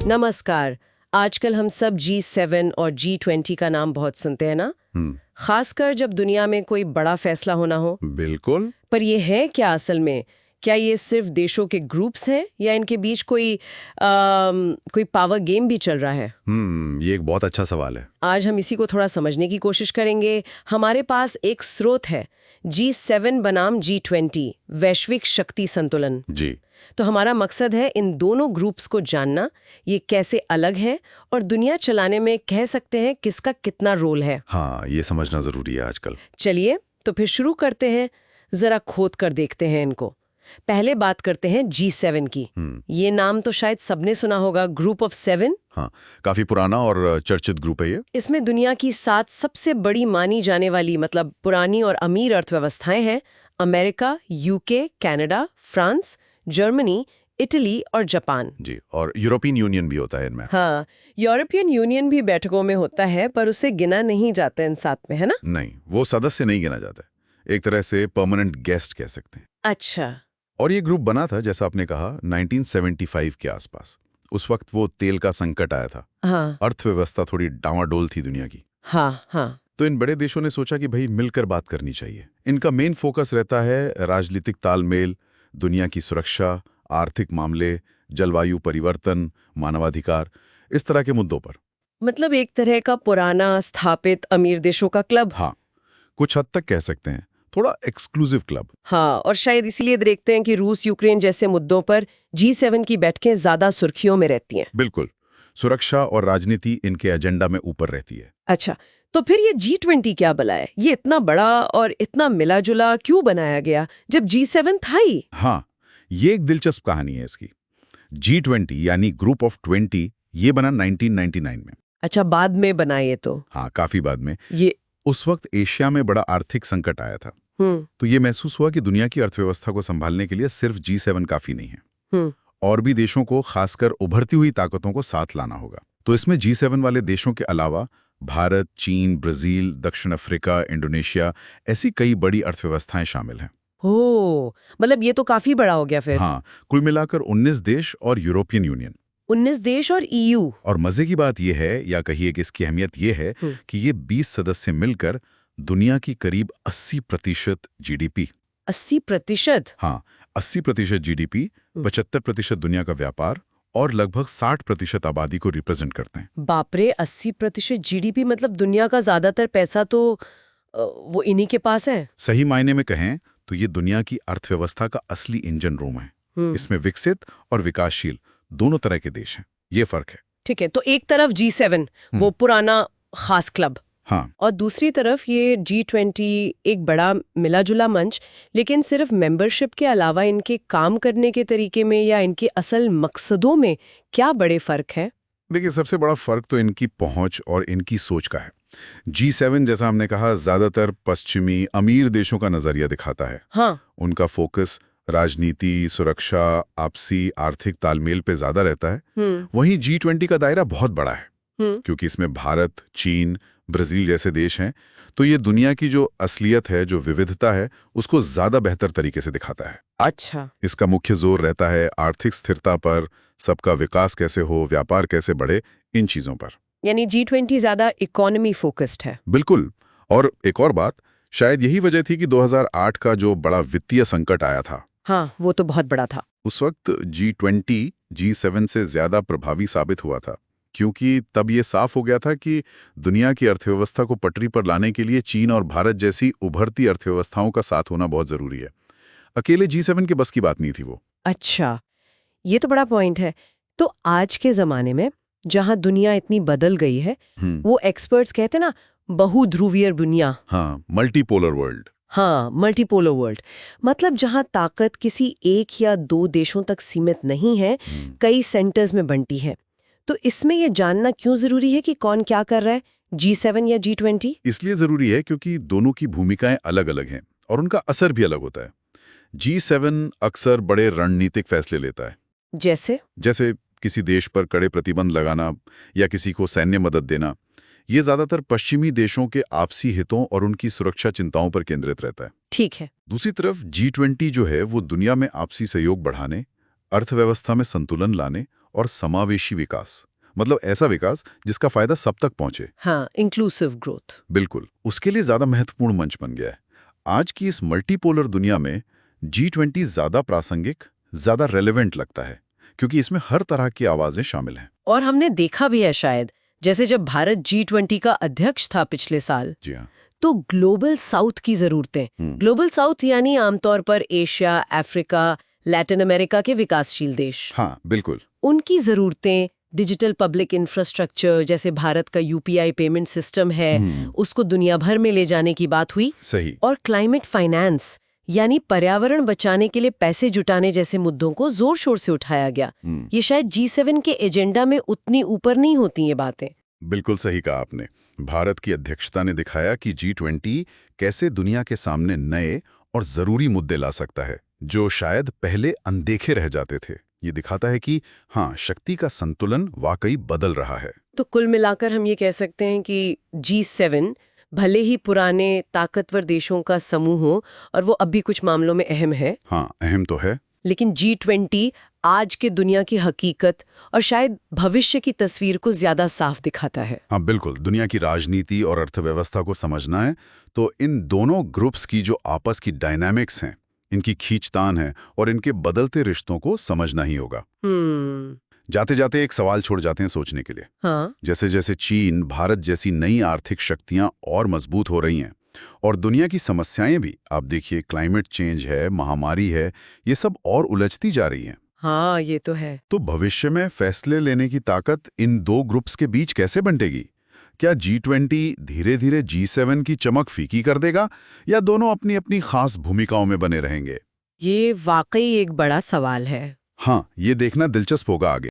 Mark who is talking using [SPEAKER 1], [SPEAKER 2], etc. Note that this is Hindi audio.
[SPEAKER 1] नमस्कार। आजकल हम सब G7 और G20 का नाम बहुत सुनते हैं ना, खासकर जब दुनिया में कोई बड़ा फैसला होना हो।
[SPEAKER 2] बिल्कुल।
[SPEAKER 1] पर ये है क्या असल में? क्या ये सिर्फ देशों के ग्रुप्स हैं या इनके बीच कोई पावर गेम भी चल रहा है?
[SPEAKER 2] ये एक बहुत अच्छा सवाल है।
[SPEAKER 1] आज हम इसी को थोड़ा समझने की कोशिश करेंगे। हमारे पास एक स्रोत है, G7 बनाम G20, वैश्विक शक्ति संतुलन।
[SPEAKER 2] जी।
[SPEAKER 1] तो हमारा मकसद है इन दोनों ग्रुप्स को जानना, ये कैसे अलग हैं और दुनिया चलाने में कह सकते हैं किसका कितना रोल है।
[SPEAKER 2] हाँ, ये समझना जरूरी है आजकल।
[SPEAKER 1] चलिए तो फिर शुरू करते हैं, जरा खोद कर देखते हैं इनको। पहले बात करते हैं G7 की। ये नाम तो शायद सबने सुना होगा, ग्रुप ऑफ 7।
[SPEAKER 2] हाँ, काफी पुराना और चर्चित ग्रुप है ये।
[SPEAKER 1] इसमें दुनिया की 7 सबसे बड़ी मानी जाने वाली, मतलब पुरानी और अमीर अर्थव्यवस्थाएं हैं। America, UK, Canada, France, Germany, Italy और जापान।
[SPEAKER 2] जी, और यूरोपियन यूनियन भी होता है इनमें।
[SPEAKER 1] हाँ, यूरोपियन यूनियन भी बैठकों में होता है, पर उसे गिना नहीं जाता इन 7 में, है ना?
[SPEAKER 2] नहीं, वो सदस्य नहीं गिना जाता है। एक तरह से परमानेंट गेस्ट कह सकते हैं।
[SPEAKER 1] अच्छा।
[SPEAKER 2] और ये ग्रुप बना था, जैसा आपने कहा, 1975 के आसपास। उस वक्त वो तेल का संकट आया था।
[SPEAKER 1] हाँ
[SPEAKER 2] अर्थव्यवस्था थोड़ी डावाडोल थी दुनिया की।
[SPEAKER 1] हाँ।
[SPEAKER 2] तो इन बड़े देशों ने सोचा कि भाई मिलकर बात करनी चाहिए। इनका मेन फोकस रहता है राजनीतिक तालमेल, दुनिया की सुरक्षा, आर्थिक मामले, जलवायु परिवर्तन, मानवाधिकार, इस तरह के मुद्दों पर।
[SPEAKER 1] मतलब एक तरह का पुराना स्थापित अमीर देशों का क्लब।
[SPEAKER 2] हाँ, कुछ हद तक कह सकते हैं, थोड़ा एक्सक्लूसिव क्लब।
[SPEAKER 1] हाँ, और शायद इसीलिए देखते हैं कि रूस यूक्रेन जैसे मुद्दों पर G7 की बैठकें ज्यादा सुर्खियों में रहती हैं।
[SPEAKER 2] बिल्कुल, सुरक्षा और राजनीति इनके एजेंडा में ऊपर रहती है।
[SPEAKER 1] अच्छा, तो फिर ये G20 क्या बला है? ये इतना बड़ा और इतना मिला जुला क्यों बनाया गया जब G7 था ही?
[SPEAKER 2] हाँ, ये एक दिलचस्प कहानी है इसकी। G20 यानी ग्रुप ऑफ 20 ये बना 1999 में।
[SPEAKER 1] अच्छा, बाद में बना ये तो?
[SPEAKER 2] हाँ, काफी बाद में।
[SPEAKER 1] ये
[SPEAKER 2] उस वक्त एशिया में बड़ा आर्थिक संकट आया था। तो ये महसूस हुआ कि दुनिया की अर्थव्यवस्था को संभालने के लिए सिर्फ G7 काफी नहीं है। और भी देशों को, खासकर उभरती हुई ताकतों को साथ लाना होगा। तो इसमें G7 वाले देशों के अलावा भारत, चीन, ब्राजील, दक्षिण अफ्रीका, इंडोनेशिया, ऐसी कई बड़ी अर्थव्यवस्थाएं शामिल हैं।
[SPEAKER 1] हो, मतलब ये तो काफी बड़ा हो गया फिर।
[SPEAKER 2] हाँ, कुल मिलाकर 19 देश और यूरोपियन यूनियन।
[SPEAKER 1] 19 देश और EU।
[SPEAKER 2] और मजे की बात यह है, या कहिए कि इसकी अहमियत यह है कि ये 20 सदस्य मिलकर दुनिया की करीब 80% GDP।
[SPEAKER 1] 80%?
[SPEAKER 2] हाँ, 80% GDP, 75% दुनिया का व्यापार और लगभग 60% आबादी को रिप्रेजेंट करते हैं।
[SPEAKER 1] बाप रे, 80% GDP, मतलब दुनिया का ज्यादातर पैसा तो वो इन्हीं के पास है।
[SPEAKER 2] सही मायने में कहें तो ये दुनिया की अर्थव्यवस्था का असली इंजन रूम है। इसमें विकसित और विकासशील दोनों तरह के देश हैं। ये फर्क है।
[SPEAKER 1] ठीक है, तो एक तरफ G7, वो पुराना खास क्लब,
[SPEAKER 2] हाँ,
[SPEAKER 1] और दूसरी तरफ ये G20, एक बड़ा मिला जुला मंच। लेकिन सिर्फ मेंबरशिप के अलावा इनके काम करने के तरीके में या इनके असल मकसदों में क्या बड़े फर्क है?
[SPEAKER 2] देखिए, सबसे बड़ा फर्क तो इनकी पहुंच और इनकी सोच का है। G7, जैसा हमने कहा, ज्यादातर पश्चिमी अमीर देशों का नजरिया दिखाता है।
[SPEAKER 1] हाँ।
[SPEAKER 2] उनका फोकस राजनीति, सुरक्षा, आपसी आर्थिक तालमेल पे ज्यादा रहता है। वहीं G20 का दायरा बहुत बड़ा है, क्योंकि इसमें भारत, चीन, ब्राजील जैसे देश हैं। तो ये दुनिया की जो असलियत है, जो विविधता है, उसको ज्यादा बेहतर तरीके से दिखाता है।
[SPEAKER 1] अच्छा।
[SPEAKER 2] इसका मुख्य जोर रहता है आर्थिक स्थिरता पर, सबका विकास कैसे हो, व्यापार कैसे बढ़े, इन चीजों पर।
[SPEAKER 1] यानी G20 ज्यादा इकोनॉमी फोकस्ड है।
[SPEAKER 2] बिल्कुल। और एक और बात, शायद यही वजह थी कि 2008 का जो बड़ा वित्तीय संकट आया था,
[SPEAKER 1] हाँ, वो तो बहुत बड़ा था।
[SPEAKER 2] उस वक्त G20 G7 से ज्यादा प्रभावी साबित हुआ था, क्योंकि तब ये साफ हो गया था कि दुनिया की अर्थव्यवस्था को पटरी पर लाने के लिए चीन और भारत जैसी उभरती अर्थव्यवस्थाओं का साथ होना बहुत जरूरी है। अकेले G7 के बस की बात नहीं थी वो।
[SPEAKER 1] अच्छा, ये तो बड़ा पॉइंट है। तो आज के जमाने में जहां दुनिया इतनी बदल गई है, वो एक्सपर्ट्स कहते हैं ना, बहुध्रुवीय दुनिया।
[SPEAKER 2] हाँ, मल्टीपोलर वर्ल्ड।
[SPEAKER 1] हाँ, मल्टीपोलर वर्ल्ड, मतलब जहां ताकत किसी एक या दो देशों तक सीमित नहीं है, कई सेंटर्स में बंटी है। तो इसमें यह जानना क्यों जरूरी है कि कौन क्या कर रहा है, G7 या G20?
[SPEAKER 2] इसलिए जरूरी है क्योंकि दोनों की भूमिकाएं अलग-अलग हैं और उनका असर भी अलग होता है। G7 अक्सर बड़े रणनीतिक फैसले लेता है, जैसे किसी देश पर कड़े प्रतिबंध लगाना या किसी को सैन्य मदद देना। ये ज्यादातर पश्चिमी देशों के आपसी हितों और उनकी सुरक्षा चिंताओं पर केंद्रित रहता है।
[SPEAKER 1] ठीक है।
[SPEAKER 2] दूसरी तरफ G20 जो है, वो दुनिया में आपसी सहयोग बढ़ाने, अर्थव्यवस्था में संतुलन लाने और समावेशी विकास, मतलब ऐसा विकास जिसका फायदा सब तक पहुंचे।
[SPEAKER 1] हाँ, इंक्लूसिव ग्रोथ।
[SPEAKER 2] बिल्कुल, उसके लिए ज्यादा महत्वपूर्ण मंच बन गया है। आज की इस मल्टीपोलर दुनिया में G20 ज्यादा प्रासंगिक, ज्यादा रेलेवेंट लगता है, क्योंकि इसमें हर तरह की आवाजें शामिल हैं।
[SPEAKER 1] और हमने देखा भी है शायद, जैसे जब भारत G20 का अध्यक्ष था पिछले साल,
[SPEAKER 2] जी हाँ।
[SPEAKER 1] तो ग्लोबल साउथ की जरूरतें, ग्लोबल साउथ यानी आमतौर पर एशिया, अफ्रीका, लैटिन अमेरिका के विकासशील देश,
[SPEAKER 2] हाँ बिल्कुल,
[SPEAKER 1] उनकी जरूरतें, डिजिटल पब्लिक इंफ्रास्ट्रक्चर जैसे भारत का UPI पेमेंट सिस्टम है, उसको दुनिया भर में ले जाने की बात हुई।
[SPEAKER 2] सही।
[SPEAKER 1] और क्लाइमेट फाइनेंस यानी पर्यावरण बचाने के लिए पैसे जुटाने जैसे मुद्दों को जोर शोर से उठाया गया। ये शायद G7 के एजेंडा में उतनी ऊपर नहीं होती ये बातें।
[SPEAKER 2] बिल्कुल सही कहा आपने। भारत की अध्यक्षता ने दिखाया कि G20 कैसे दुनिया के सामने नए और जरूरी मुद्दे ला सकता है, जो शायद पहले अनदेखे रह जाते थे। ये दिखाता है कि हाँ, शक्ति का संतुलन वाकई बदल रहा है।
[SPEAKER 1] तो कुल मिलाकर हम ये कह सकते हैं कि G7 भले ही पुराने ताकतवर देशों का समूह हो और वो अब भी कुछ मामलों में अहम है,
[SPEAKER 2] हाँ, अहम तो है,
[SPEAKER 1] लेकिन G20 आज के दुनिया की हकीकत और शायद भविष्य की तस्वीर को ज्यादा साफ दिखाता है।
[SPEAKER 2] हाँ बिल्कुल, दुनिया की राजनीति और अर्थव्यवस्था को समझना है तो इन दोनों ग्रुप्स की जो आपस की डायनामिक्स हैं, इनकी खींचतान है और इनके बदलते रिश्तों को समझना ही होगा। जाते जाते एक सवाल छोड़ जाते हैं सोचने के लिए।
[SPEAKER 1] हाँ?
[SPEAKER 2] जैसे जैसे चीन, भारत जैसी नई आर्थिक शक्तियां और मजबूत हो रही हैं और दुनिया की समस्याएं भी, आप देखिए क्लाइमेट चेंज है, महामारी है, ये सब और उलझती जा रही हैं।
[SPEAKER 1] हाँ, ये तो है।
[SPEAKER 2] तो भविष्य में फैसले लेने की ताकत इन दो ग्रुप्स के बीच कैसे बंटेगी? क्या G20 धीरे धीरे G7 की चमक फीकी कर देगा या दोनों अपनी अपनी खास भूमिकाओं में बने रहेंगे?
[SPEAKER 1] ये वाकई एक बड़ा सवाल है।
[SPEAKER 2] हाँ, ये देखना दिलचस्प होगा आगे।